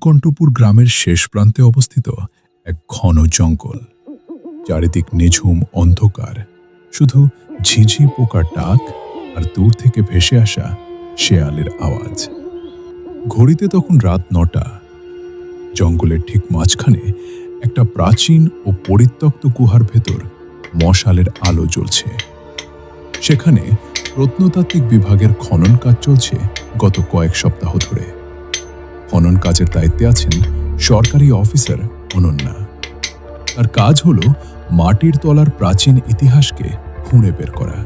নীলকণ্ঠপুর গ্রামের শেষ প্রান্তে অবস্থিত এক ঘন জঙ্গল। চারিদিক নিঝুম অন্ধকার, শুধু ঝিঝি পোকার ডাক আর দূর থেকে ভেসে আসা শেয়ালের আওয়াজ। ঘড়িতে তখন রাত ৯টা। জঙ্গলের ঠিক মাঝখানে একটা প্রাচীন ও পরিত্যক্ত গুহার ভেতর মশালের আলো জ্বলছে। সেখানে প্রত্নতাত্ত্বিক বিভাগের খনন কাজ চলছে গত কয়েক সপ্তাহ ধরে। খনন কাজের দায়িত্বে আছেন সরকারি অফিসার অনন্যা। তার কাজ হলো মাটির তলার প্রাচীন ইতিহাসকে খুঁড়ে বের করা।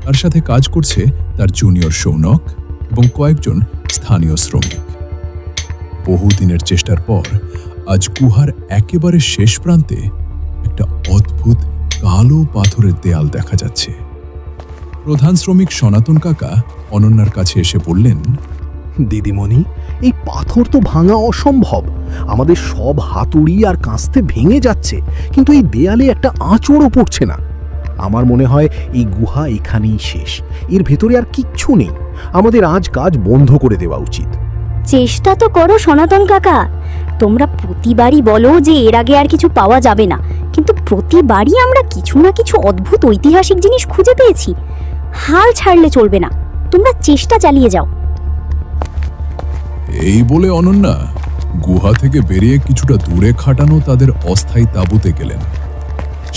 তার সাথে কাজ করছে তার জুনিয়র সৌনক এবং কয়েকজন স্থানীয় শ্রমিক। বহুদিনের চেষ্টার পর আজ গুহার একেবারে শেষ প্রান্তে একটা অদ্ভুত কালো পাথরের দেয়াল দেখা যাচ্ছে। প্রধান শ্রমিক সনাতন কাকা অনন্যার কাছে এসে বললেন, দিদিমণি, এই পাথর তো ভাঙা অসম্ভব। আমাদের সব হাতুড়ি আর কাস্তে ভেঙে যাচ্ছে, কিন্তু এই দেয়ালে একটা আঁচড়ও পড়ছে না। আমার মনে হয় এই গুহা এখানেই শেষ, এর ভেতরে আর কিচ্ছু নেই। আমাদের আজ কাজ বন্ধ করে দেওয়া উচিত। চেষ্টা তো করো সনাতন কাকা। তোমরা প্রতিবারই বলো যে এর আগে আর কিছু পাওয়া যাবে না, কিন্তু প্রতিবারই আমরা কিছু না কিছু অদ্ভুত ঐতিহাসিক জিনিস খুঁজে পেয়েছি। হাল ছাড়লে চলবে না, তোমরা চেষ্টা চালিয়ে যাও। এই বলে অনন্যা গুহা থেকে বেরিয়ে কিছুটা দূরে খাটানো তাদের অস্থায়ী তাঁবুতে গেলেন।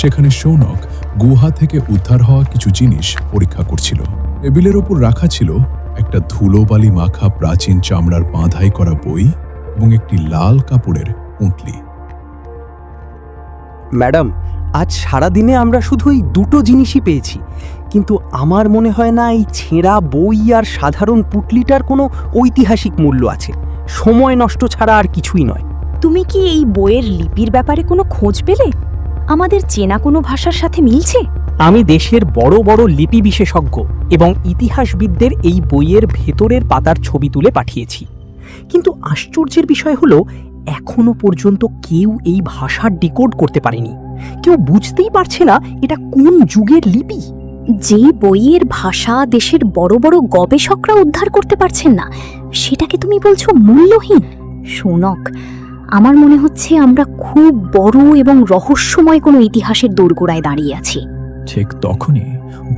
সেখানে সৌনক গুহা থেকে উদ্ধার হওয়া কিছু জিনিস পরীক্ষা করছিল। টেবিলের ওপর রাখা ছিল একটা ধুলোবালি মাখা প্রাচীন চামড়ার বাঁধাই করা বই এবং একটি লাল কাপড়ের পুঁটলি। ম্যাডাম, আজ সারাদিনে আমরা শুধু এই দুটো জিনিসই পেয়েছি, কিন্তু আমার মনে হয় না এই ছেঁড়া বই আর সাধারণ পুটলিটার কোনো ঐতিহাসিক মূল্য আছে। সময় নষ্ট ছাড়া আর কিছুই নয়। তুমি কি এই বইয়ের লিপির ব্যাপারে কোনো খোঁজ পেলে? আমাদের চেনা কোনো ভাষার সাথে মিলছে? আমি দেশের বড় বড় লিপি বিশেষজ্ঞ এবং ইতিহাসবিদদের এই বইয়ের ভেতরের পাতার ছবি তুলে পাঠিয়েছি, কিন্তু আশ্চর্যের বিষয় হলো এখনো পর্যন্ত কেউ এই ভাষা ডিকোড করতে পারেনি। কেউ বুঝতেই পারছে না এটা কোন যুগের লিপি। যে বইয়ের ভাষা দেশের বড় বড় গবেষকরা উদ্ধার করতে পারছেন না, সেটাকে তুমি বলছো মূল্যহীন? শোনক, আমার মনে হচ্ছে আমরা খুব বড় এবং রহস্যময় কোনো ইতিহাসের দোরগোড়ায় দাঁড়িয়ে আছি। ঠিক তখনই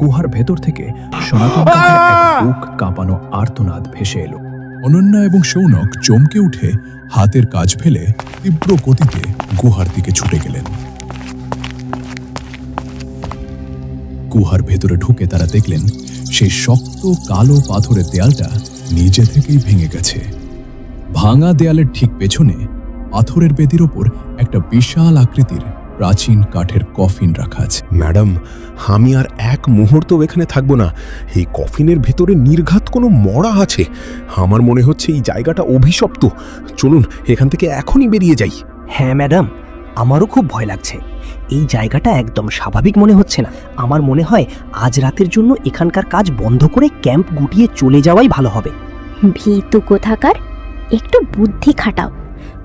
গুহার ভেতর থেকে সনাতন কাকার এক বুক কাঁপানো আর্তনাদ ভেসে এলো। অনন্যা এবং সৌনক চমকে উঠে হাতের কাজ ফেলে তীব্র গতিতে গুহার দিকে ছুটে গেলেন। গুহার ভেতরে ঢুকে তারা দেখলেন সেই শক্ত কালো পাথরের দেয়ালটা নিজে থেকেই ভেঙে গেছে। ভাঙা দেয়ালের ঠিক পেছনে পাথরের বেদির ওপর একটা বিশাল আকৃতির প্রাচীন কাঠের কফিন রাখা আছে। ম্যাডাম, আমি আর এক মুহূর্ত এখানে থাকবো না। এই কফিনের ভেতরে নির্ঘাত কোনো মরা আছে। আমার মনে হচ্ছে এই জায়গাটা অভিশপ্ত। চলুন এখান থেকে এখনই বেরিয়ে যাই। হ্যাঁ ম্যাডাম, আমারও খুব ভয় লাগছে। এই জায়গাটা একদম স্বাভাবিক মনে হচ্ছে না। আমার মনে হয় আজ রাতের জন্য এখানকার কাজ বন্ধ করে ক্যাম্প গুটিয়ে চলে যাওয়াই ভালো হবে। ভীতু কোথাকার, একটু বুদ্ধি খাটাও।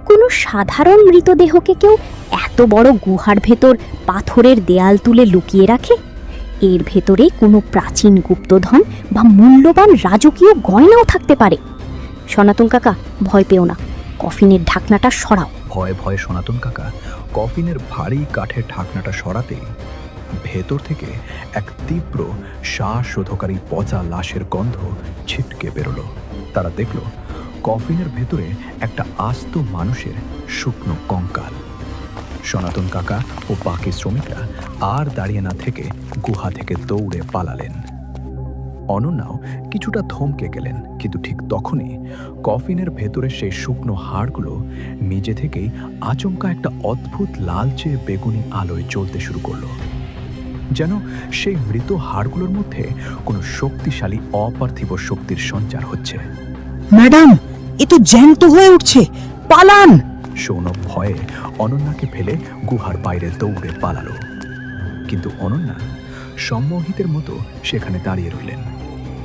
কোনো সাধারণ মৃতদেহকে কেউ এত বড় গুহার ভেতর পাথরের দেয়াল তুলে লুকিয়ে রাখে? এর ভেতরে কোনো প্রাচীন গুপ্তধন বা মূল্যবান রাজকীয় গয়নাও থাকতে পারে। সনাতন কাকা, ভয় পেও না, কফিনের ঢাকনাটা সরাও। ভয়ে ভয়ে সনাতন কাকা কফিনের ভারী কাঠের ঢাকনাটা সরাতেই ভেতর থেকে এক তীব্র শ্বাসরোধকারী পচা লাশের গন্ধ ছিটকে বেরোলো। তারা দেখল কফিনের ভেতরে একটা আস্ত মানুষের শুকনো কঙ্কাল। সনাতন কাকা ও বাকি শ্রমিকরা আর দাঁড়িয়ে না থেকে গুহা থেকে দৌড়ে পালালেন। অনন্যাও কিছুটা থমকে গেলেন, কিন্তু ঠিক তখনই কফিনের ভেতরে সেই শুকনো হাড়গুলো নিজে থেকেই আচমকা একটা অদ্ভুত লালচে বেগুনি আলোয় জ্বলতে শুরু করলো। যেন সেই মৃত হাড়গুলোর মধ্যে কোনো শক্তিশালী অপার্থিব শক্তির সঞ্চার হচ্ছে। ম্যাডাম, এ তো জ্যান্ত হয়ে উঠছে, পালান! সৌনক ভয়ে অনন্যাকে ফেলে গুহার বাইরে দৌড়ে পালালো, কিন্তু অনন্যা সম্মোহিতের মতো সেখানে দাঁড়িয়ে রইলেন।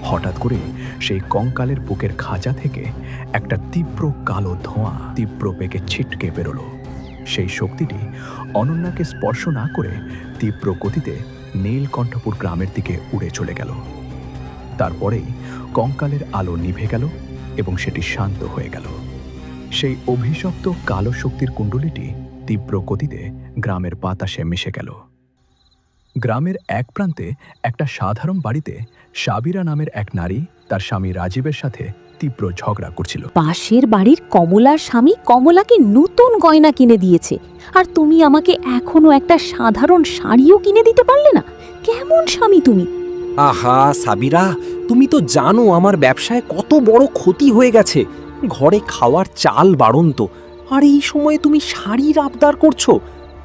হঠাৎ করে সেই কঙ্কালের বুকের খাঁচা থেকে একটা তীব্র কালো ধোঁয়া তীব্র বেগে ছিটকে বেরোলো। সেই শক্তিটি অনন্যাকে স্পর্শ না করে তীব্র গতিতে নীলকণ্ঠপুর গ্রামের দিকে উড়ে চলে গেল। তারপরেই কঙ্কালের আলো নিভে গেল এবং সেটি শান্ত হয়ে গেল। সেই অভিশপ্ত কালো শক্তির কুণ্ডলীটি তীব্র গতিতে গ্রামের বাতাসে মিশে গেল। গ্রামের এক প্রান্তে একটা সাধারণ বাড়িতে সাবিরা নামের এক নারী তার স্বামী রাজীবের সাথে তীব্র ঝগড়া করছিল। পাশের বাড়ির কমলার স্বামী কমলাকে নতুন গয়না কিনে দিয়েছে, আর তুমি আমাকে এখনো একটা সাধারণ শাড়িও কিনে দিতে পারলে না। কেমন স্বামী তুমি! আহা সাবিরা, তুমি তো জানো আমার ব্যবসায় কত বড় ক্ষতি হয়ে গেছে। ঘরে খাওয়ার চাল বাড়ন্ত, আর এই সময়ে তুমি শাড়ির আবদার করছো।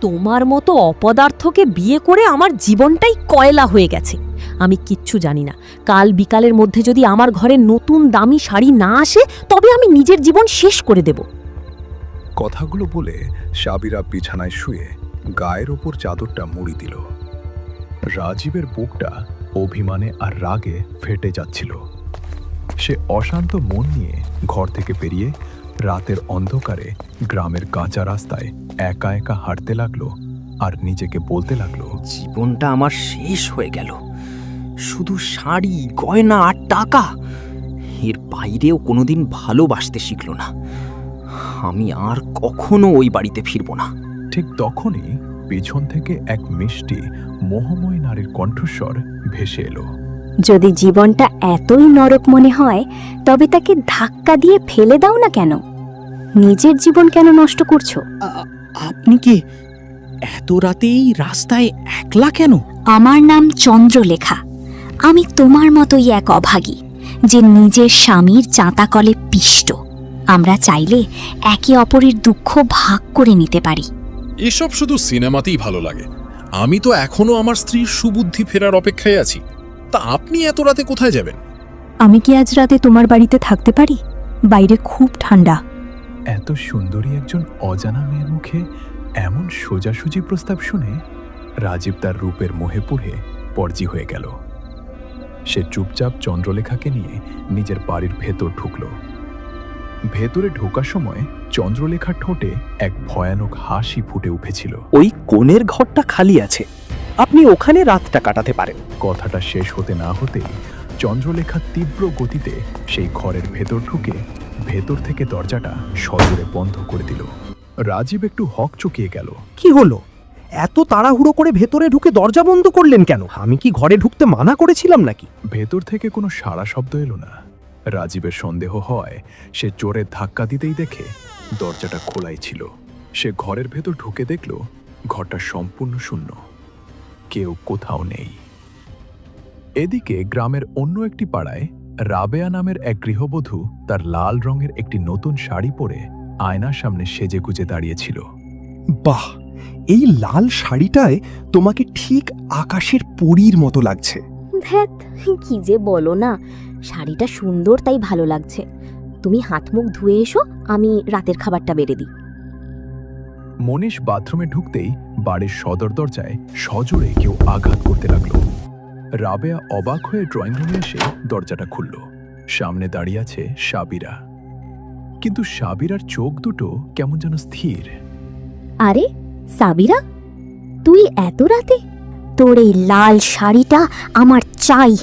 তোমার মতো অপদার্থকে বিয়ে করে আমার জীবনটাই কয়লা হয়ে গেছে। আমি কিচ্ছু জানি না। কাল বিকালের মধ্যে যদি আমার ঘরে নতুন দামি শাড়ি না আসে, তবে আমি নিজের জীবন শেষ করে দেব। কথাগুলো বলে সাবিরা বিছানায় শুয়ে গায়ের ওপর চাদরটা মুড়ি দিল। রাজীবের বুকটা অভিমানে আর রাগে ফেটে যাচ্ছিল। সে অশান্ত মন নিয়ে ঘর থেকে বেরিয়ে রাতের অন্ধকারে গ্রামের কাঁচা রাস্তায় একা একা হাঁটতে লাগলো আর নিজেকে বলতে লাগলো, জীবনটা আমার শেষ হয়ে গেল। শুধু শাড়ি, গয়না আর টাকা, এর বাইরেও কোনোদিন ভালোবাসতে শিখল না। আমি আর কখনো ওই বাড়িতে ফিরব না। ঠিক তখনই পেছন থেকে এক মিষ্টি মোহময় নারীর কণ্ঠস্বর ভেসে এলো। যদি জীবনটা এতই নরক মনে হয়, তবে তাকে ধাক্কা দিয়ে ফেলে দাও না কেন? নিজের জীবন কেন নষ্ট করছো? আপনি কি এত রাতেই রাস্তায় একলা কেন? আমার নাম চন্দ্রলেখা। আমি তোমার মতোই এক অভাগী, যে নিজের স্বামীর চাঁতাকলে পিষ্ট। আমরা চাইলে একে অপরের দুঃখ ভাগ করে নিতে পারি। এসব শুধু সিনেমাতেই ভালো লাগে। আমি তো এখনো আমার স্ত্রীর সুবুদ্ধি ফেরার অপেক্ষায় আছি। তা আপনি এত রাতে কোথায় যাবেন? আমি কি আজ রাতে তোমার বাড়িতে থাকতে পারি? বাইরে খুব ঠান্ডা। এত সুন্দরী একজন অজানা মেয়ের মুখে এমন সোজাসুজি প্রস্তাব শুনে রাজীব তার রূপের মোহে পড়ে পরজি হয়ে গেল। সে চুপচাপ চন্দ্রলেখাকে নিয়ে নিজের বাড়ির ভেতর ঢুকল। ভেতরে ঢোকার সময় চন্দ্রলেখার ঠোঁটে এক ভয়ানক হাসি ফুটে উঠেছিল। ওই কোণের ঘরটা খালি আছে, আপনি ওখানে রাতটা কাটাতে পারেন। কথাটা শেষ হতে না হতেই চন্দ্রলেখা তীব্র গতিতে সেই ঘরের ভেতর ঢুকে ভেতর থেকে দরজাটা সজোরে বন্ধ করে দিল। রাজীব একটু হকচকিয়ে গেল। কি হলো? এত তাড়াহুড়ো করে ভেতরে ঢুকে দরজা বন্ধ করলেন কেন? আমি কি ঘরে ঢুকতে মানা করেছিলাম নাকি? ভেতর থেকে কোনো সাড়া শব্দ এলো না। রাজীবের সন্দেহ হয় সে জোরে ধাক্কা দিতেই দেখে দরজাটা খোলাই ছিল। সে ঘরের ভেতর ঢুকে দেখল ঘরটা সম্পূর্ণ শূন্য, কেউ কোথাও নেই। এদিকে গ্রামের অন্য একটি পাড়ায় রাবেয়া নামের এক গৃহবধূ তার লাল রঙের একটি নতুন শাড়ি পরে আয়নার সামনে সেজেগুজে দাঁড়িয়েছিল। বাহ, এই লাল শাড়িটায় তোমাকে ঠিক আকাশের পরীর মতো লাগছে। ধ্যাত, কি যে বলো না। শাড়িটা সুন্দর তাই ভালো লাগছে। তুমি হাত মুখ ধুয়ে এসো, আমি রাতের খাবারটা বেড়ে দিই। মনীষ বাথরুমে ঢুকতেই বাড়ির সদর দরজায় সজোরে কেউ আঘাত করতে লাগলো। রাবেয়া অবাক হয়ে ড্রয়িং রুমে এসে দরজাটা খুলল। সামনে দাঁড়িয়ে আছে সাবিরা, কিন্তু সাবিরার চোখ দুটো কেমন যেন স্থির। আরে সাবিরা, তুই এত রাতে? তোর এই লাল শাড়িটা আমার চাই।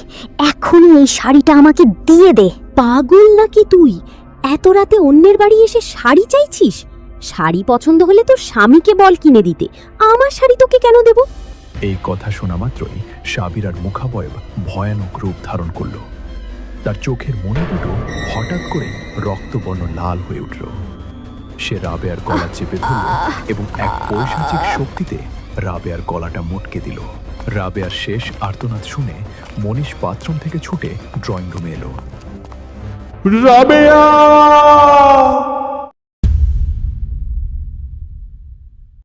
এখনই এই শাড়িটা আমাকে দিয়ে দে। পাগল নাকি তুই? এত রাতে অন্যের বাড়ি এসে শাড়ি চাইছিস? শাড়ি পছন্দ হলে তোর স্বামীকে বল কিনে দিতে। আমার শাড়ি তোকে কেন দেব? এই কথা শোনা মাত্রই সাবিরার মুখাবয়ব ভয়ানক রূপ ধারণ করল। তার চোখের মনি দুটো হঠাৎ করে রক্তবর্ণ লাল হয়ে উঠল। সে রাবেয়ার গলা চেপে ধরল এবং এক পৈশাচিক শক্তিতে রাবেয়ার গলাটা মটকে দিল। রাবেয়ার শেষ আর্তনাদ শুনে মনীষ বাথরুম থেকে ছুটে ড্রয়িং রুমে এলো। রাবেয়া!